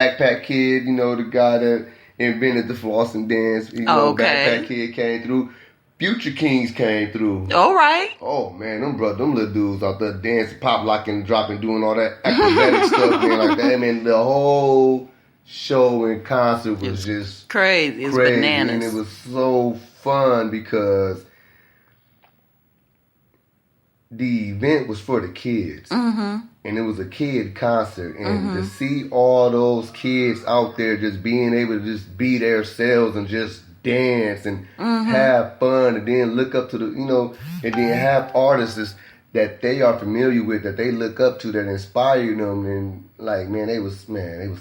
Backpack Kid, the guy that invented the flossing dance. Backpack Kid came through. Future Kings came through. All right. Oh man, them little dudes out there dancing, pop locking, dropping, doing all that acrobatic stuff, man, like that. I mean, the whole show and concert was just crazy. It's bananas. And it was so fun because the event was for the kids. Mm-hmm. And it was a kid concert. And to see all those kids out there just being able to just be themselves and just dance and have fun, and then look up to the, and then have artists that they are familiar with, that they look up to, that inspire them. And like, they was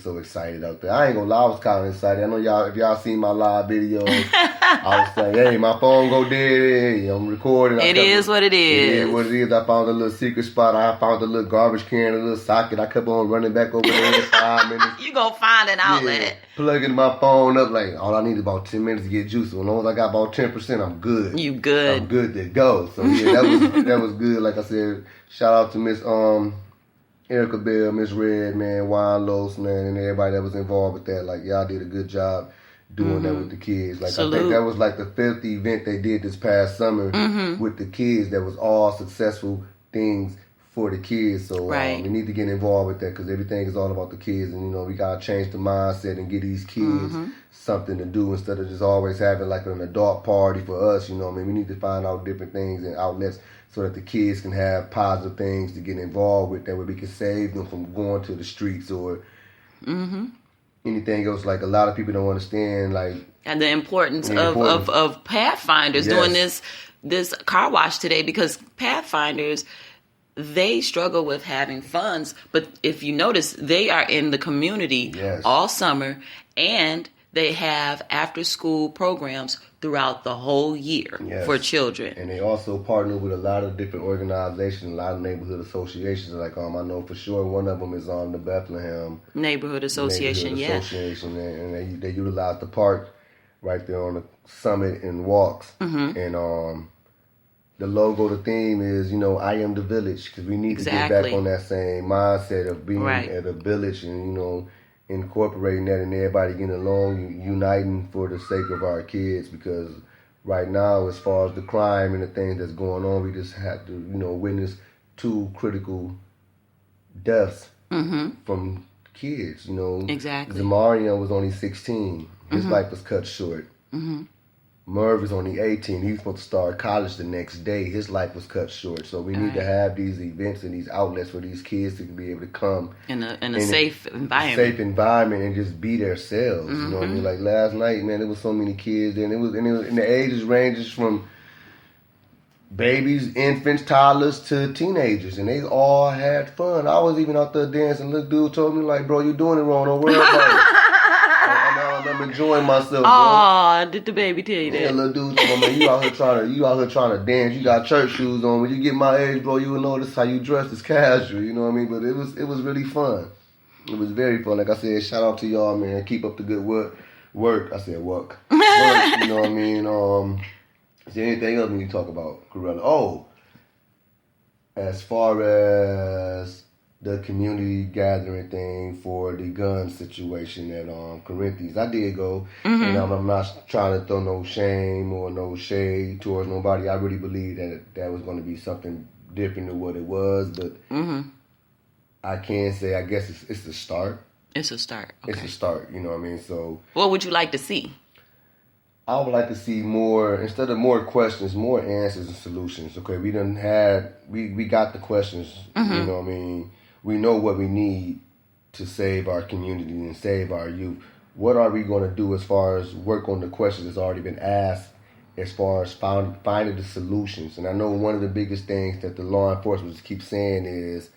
so excited out there. I ain't gonna lie, I was kind of excited. I know if y'all seen my live videos, I was saying, hey, my phone go dead. Hey, I'm recording. It is what it is. It is what it is. I found a little secret spot. I found a little garbage can, a little socket. I kept on running back over there in 5 minutes. You gonna find an outlet. Yeah, plugging my phone up, like, all I need is about 10 minutes to get juice. So as long as I got about 10%, I'm good. You good. I'm good to go. So yeah, that was good. Like I said, shout out to Miss Erica Bell, Miss Red, man, Wine Los, man, and everybody that was involved with that. Like, y'all did a good job doing that with the kids. Like, Salute. I think that was like the 5th event they did this past summer with the kids. That was all successful things for the kids. So we need to get involved with that, because everything is all about the kids. And, we got to change the mindset and get these kids something to do instead of just always having like an adult party for us. We need to find out different things and outlets so that the kids can have positive things to get involved with, that way we can save them from going to the streets or anything else. Like, a lot of people don't understand, like, and the importance of Pathfinders doing this car wash today, because Pathfinders, they struggle with having funds, but if you notice, they are in the community all summer, and they have after-school programs throughout the whole year for children. And they also partner with a lot of different organizations, a lot of neighborhood associations. Like, I know for sure one of them is the Bethlehem Neighborhood Association. And they utilize the park right there on the summit and walks. And the logo, the theme is, I am the village, because we need to get back on that same mindset of being at a village and, incorporating that, and everybody getting along, uniting for the sake of our kids. Because right now, as far as the crime and the things that's going on, we just have to, witness 2 critical deaths from kids. Exactly. Zamarian was only 16. His life was cut short. Merv is only 18. He was supposed to start college the next day. His life was cut short. So we need to have these events and these outlets for these kids to be able to come in a safe environment, and just be themselves. You know what I mean? Like, last night, man, there was so many kids, and and the ages ranges from babies, infants, toddlers to teenagers, and they all had fun. I was even out there dancing. Little dude told me, like, bro, you doing it wrong. Don't worry about it. I'm enjoying myself, bro. Aw, did the baby tell you that? Yeah, little dude told me, man, you out here trying to dance. You got church shoes on. When you get my age, bro, you will notice how you dress is casual. You know what I mean? But it was really fun. It was very fun. Like I said, shout out to y'all, man. Keep up the good work. I said work. You know what I mean? Is there anything else we need to talk about, Krewella? Oh, as far as the community gathering thing for the gun situation at Corinthians, I did go, and I'm not trying to throw no shame or no shade towards nobody. I really believe that was going to be something different than what it was, but I can say, I guess it's a start. It's a start. Okay. It's a start. You know what I mean? So, what would you like to see? I would like to see more, instead of more questions, more answers and solutions. Okay, we got the questions. You know what I mean? We know what we need to save our community and save our youth. What are we going to do as far as work on the questions that's already been asked, as far as finding the solutions? And I know one of the biggest things that the law enforcement keeps saying is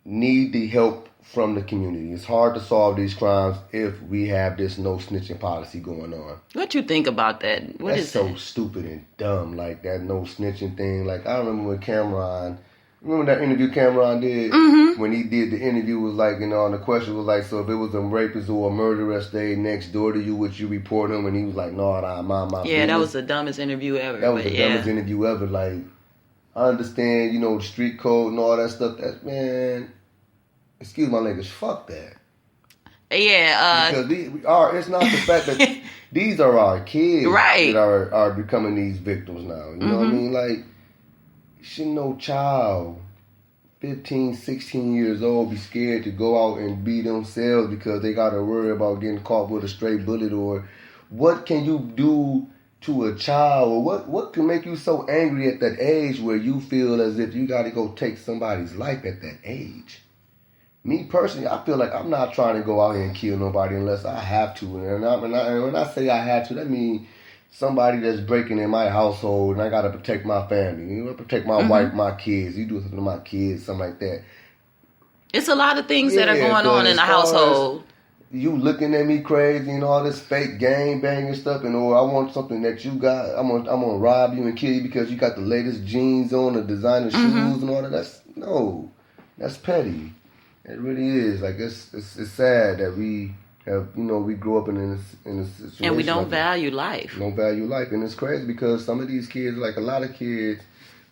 need the help from the community. It's hard to solve these crimes if we have this no snitching policy going on. What you think about that? That's so stupid and dumb, like that no snitching thing. Like, I remember when remember that interview Cameron did? When he did the interview, was like, and the question was like, so if it was a rapist or a murderer stayed next door to you, would you report him? And he was like, no, nah, my business. That was the dumbest interview ever. That was the dumbest interview ever. Like, I understand, the street code and all that stuff. That, man, excuse my language, fuck that. Yeah. Because we are. It's not the fact that these are our kids right. that are becoming these victims now. You know what I mean? Like, should no child 15, 16 years old be scared to go out and be themselves because they got to worry about getting caught with a stray bullet? Or what can you do to a child? Or what can make you so angry at that age where you feel as if you got to go take somebody's life at that age? Me personally, I feel like I'm not trying to go out here and kill nobody unless I have to. And when I say I have to, that means somebody that's breaking in my household and I got to protect my family. You know, protect my wife, my kids. You do something to my kids, something like that. It's a lot of things that are going on in the household. You looking at me crazy and all this fake gang banging stuff, and or I want something that you got. I'm gonna rob you and kill you because you got the latest jeans on, the designer shoes and all that. That's petty. It really is. Like it's sad that we have, we grew up in a situation and we don't value life. Don't value life, and it's crazy because some of these kids, like a lot of kids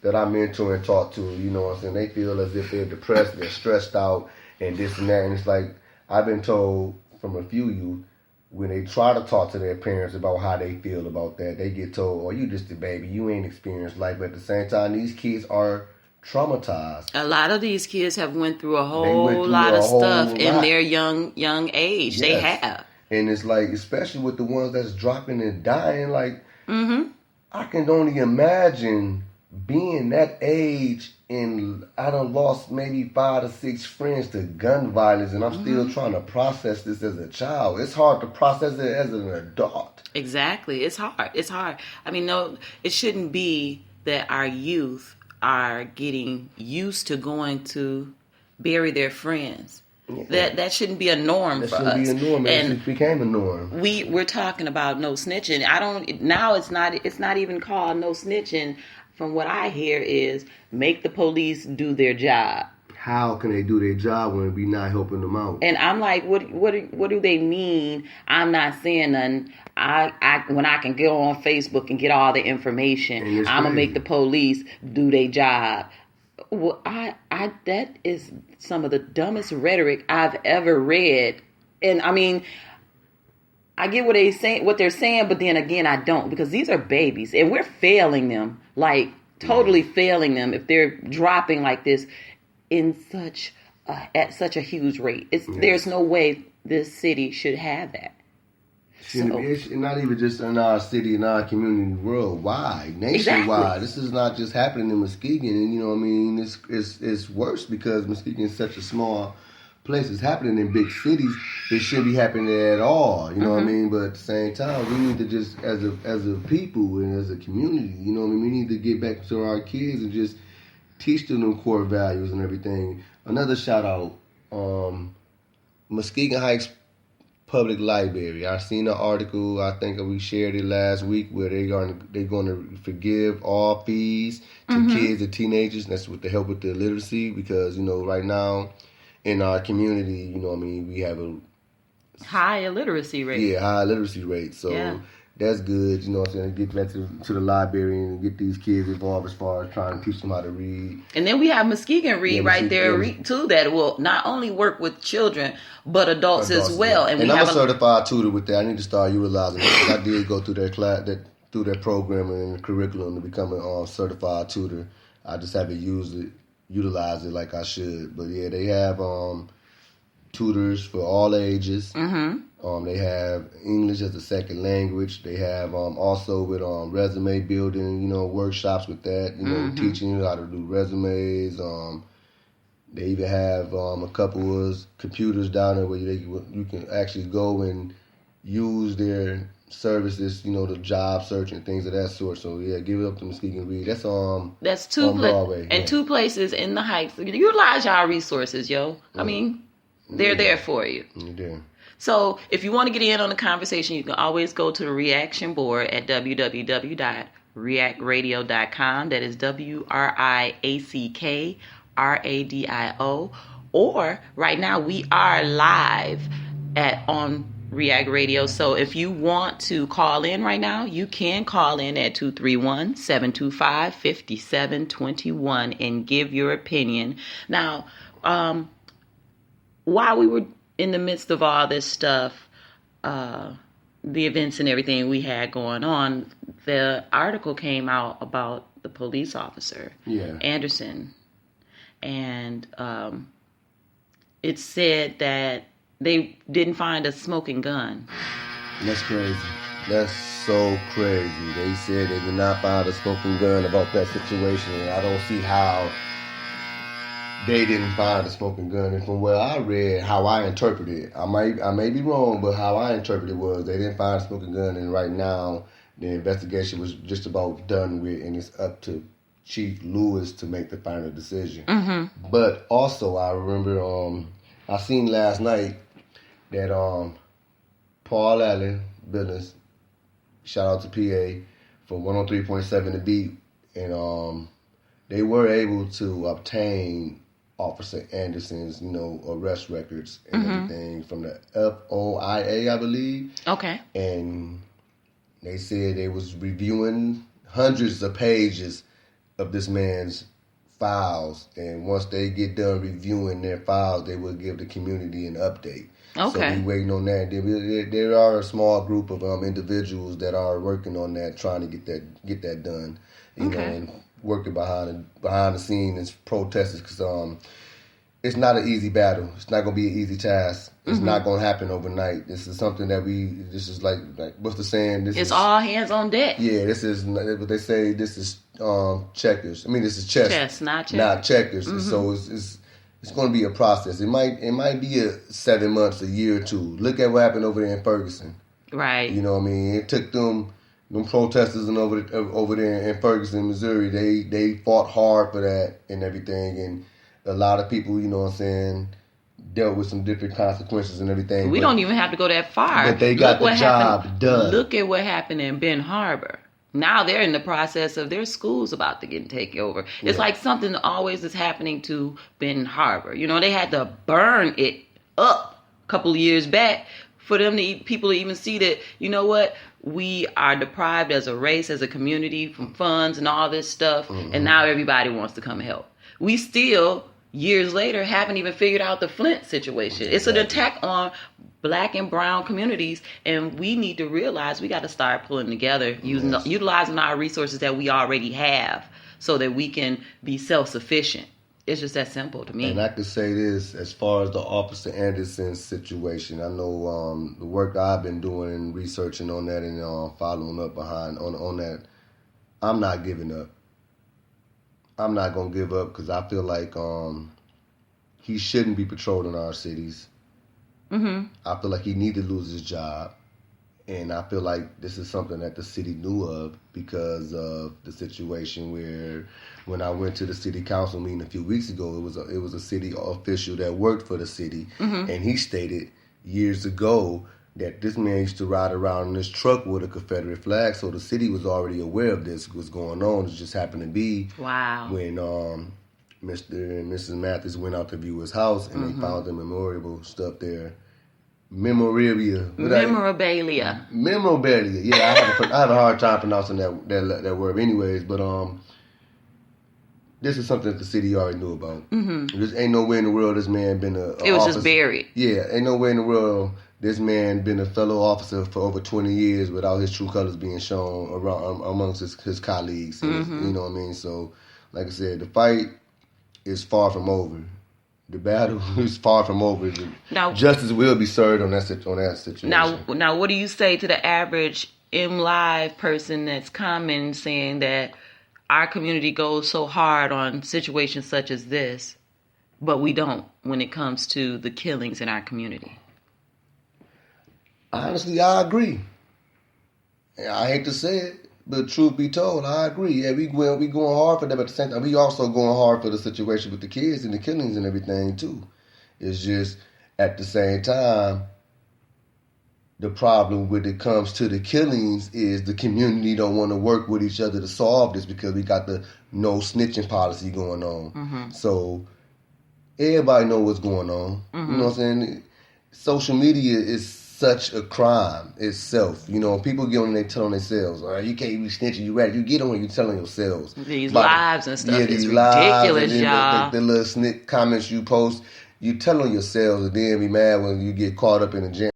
that I mentor and talk to, you know what I'm saying, they feel as if they're depressed, they're stressed out, and this and that. And it's like I've been told from a few youth when they try to talk to their parents about how they feel about that, they get told, "Oh, you just a baby, you ain't experienced life." But at the same time, these kids are traumatized. A lot of these kids have went through a whole lot of stuff in their young age. Yes. They have. And it's like, especially with the ones that's dropping and dying, like, I can only imagine being that age and I done lost maybe 5 to 6 friends to gun violence, and I'm still trying to process this as a child. It's hard to process it as an adult. Exactly. It's hard. I mean, no, it shouldn't be that our youth are getting used to going to bury their friends. Yeah. That shouldn't be a norm for us. That shouldn't be a norm. And it became a norm. We're talking about no snitching. It's not even called no snitching. From what I hear is make the police do their job. How can they do their job when we not helping them out? And I'm like, what do they mean? I'm not saying nothing. When I can go on Facebook and get all the information, I'm gonna make the police do their job. Well, that is some of the dumbest rhetoric I've ever read. And I mean, I get what they're saying, but then again, I don't, because these are babies and we're failing them, like totally failing them if they're dropping like this in at such a huge rate. There's no way this city should have that. It's not even just in our city, in our community, worldwide, nationwide. Exactly. This is not just happening in Muskegon, and you know what I mean. It's worse because Muskegon is such a small place. It's happening in big cities. It shouldn't be happening at all. You know what I mean. But at the same time, we need to just as a people and as a community, you know what I mean. We need to get back to our kids and just teach them core values and everything. Another shout out, Muskegon Heights Public Library. I seen an article, I think we shared it last week, where they're going to forgive all fees to kids and teenagers. And that's with the help with the literacy, because right now in our community, I mean, we have a high illiteracy rate. Yeah, high literacy rate. So that's good. You know what I'm saying? Get back to the library and get these kids involved as far as trying to teach them how to read. And then we have Muskegon Read too, that will not only work with children but adults as well. Yeah. And I'm a certified tutor with that. I need to start utilizing it. I did go through their class, through their program and curriculum to become a certified tutor. I just haven't utilized it like I should. But yeah, they have tutors for all ages. They have English as a second language. They have also with resume building, workshops with that, teaching you how to do resumes. They even have a couple of computers down there where you can actually go and use their services, the job search and things of that sort. So yeah, give it up to Muskegon Read. That's two Broadway. And 2 places in the Heights. Utilize y'all resources, yo. I mean, they're there for you. Yeah. So if you want to get in on the conversation, you can always go to the Reaction Board at www.WriAckRadio.com. That is WriAckRadio. Or right now we are live on WriAck Radio. So if you want to call in right now, you can call in at 231-725-5721 and give your opinion. Now, while we were in the midst of all this stuff, the events and everything we had going on, the article came out about the police officer, Anderson. And it said that they didn't find a smoking gun. That's crazy. That's so crazy. They said they did not find a smoking gun about that situation, and I don't see how they didn't find a smoking gun. And from what I read, how I interpreted it, I may be wrong, but how I interpreted it was they didn't find a smoking gun, and right now the investigation was just about done with, and it's up to Chief Lewis to make the final decision. Mm-hmm. But also, I remember I seen last night that Paul Allen Business, shout out to PA for 103.7 The Beat, and they were able to obtain Officer Anderson's, arrest records and everything from the FOIA, I believe. Okay. And they said they was reviewing hundreds of pages of this man's files, and once they get done reviewing their files, they will give the community an update. Okay. So we waiting on that. There are a small group of individuals that are working on that, trying to get that done. You know, and working behind the scenes as protesters, because it's not an easy battle. It's not going to be an easy task. It's not going to happen overnight. This is something that this is like what's the saying? It's all hands on deck. Yeah, this is what they say. This is checkers. I mean, this is chess. Chess, not checkers. Not checkers. And so it's going to be a process. It might be 7 months, a year or two. Look at what happened over there in Ferguson. Right. You know what I mean? It took them protesters and over there in Ferguson, Missouri. They fought hard for that and everything, and a lot of people, you know what I'm saying, dealt with some different consequences and everything. We don't even have to go that far. But they got the job done. Look at what happened in Ben Harbor. Now they're in the process of their schools about to get taken over. It's like something always is happening to Ben Harbor. They had to burn it up a couple of years back for people to even see that, you know what, we are deprived as a race, as a community from funds and all this stuff, and now everybody wants to come help. We still, years later, haven't even figured out the Flint situation. It's an attack on Black and brown communities, and we need to realize we got to start pulling together, utilizing our resources that we already have so that we can be self-sufficient. It's just that simple to me. And I could say this, as far as the Officer Anderson situation, I know the work I've been doing and researching on that and following up on that, I'm not giving up. I'm not going to give up because I feel like he shouldn't be patrolling our cities. Mm-hmm. I feel like he need to lose his job. And I feel like this is something that the city knew of because of the situation where when I went to the city council meeting a few weeks ago, it was a city official that worked for the city. Mm-hmm. And he stated years ago that this man used to ride around in this truck with a Confederate flag. So the city was already aware of this was going on. It just happened to be when Mr. and Mrs. Mathis went out to view his house and they found the memorable stuff there. Memorabilia. Yeah, I have a hard time pronouncing that word. Anyways, but this is something that the city already knew about. Mm-hmm. There's ain't no way in the world this man been it was just buried. Yeah, ain't no way in the world this man been a fellow officer for over 20 years without his true colors being shown around amongst his colleagues. You know what I mean? So, like I said, the fight is far from over. The battle is far from over. Now, justice will be served on that situation. Now, what do you say to the average MLive person that's commenting saying that our community goes so hard on situations such as this, but we don't when it comes to the killings in our community? Honestly, I agree. I hate to say it, but truth be told, I agree. Yeah, we going hard for them at the same time. We also going hard for the situation with the kids and the killings and everything too. It's just at the same time, the problem when it comes to the killings is the community don't want to work with each other to solve this because we got the no snitching policy going on. Mm-hmm. So everybody know what's going on. Mm-hmm. You know what I'm saying? Social media is such a crime itself. People get on and they tell on themselves, all right, you can't be snitching, you right. You get on and you telling yourselves. These lives and stuff is ridiculous, y'all. The little snitch comments you post, you tell on yourselves and then be mad when you get caught up in a jam.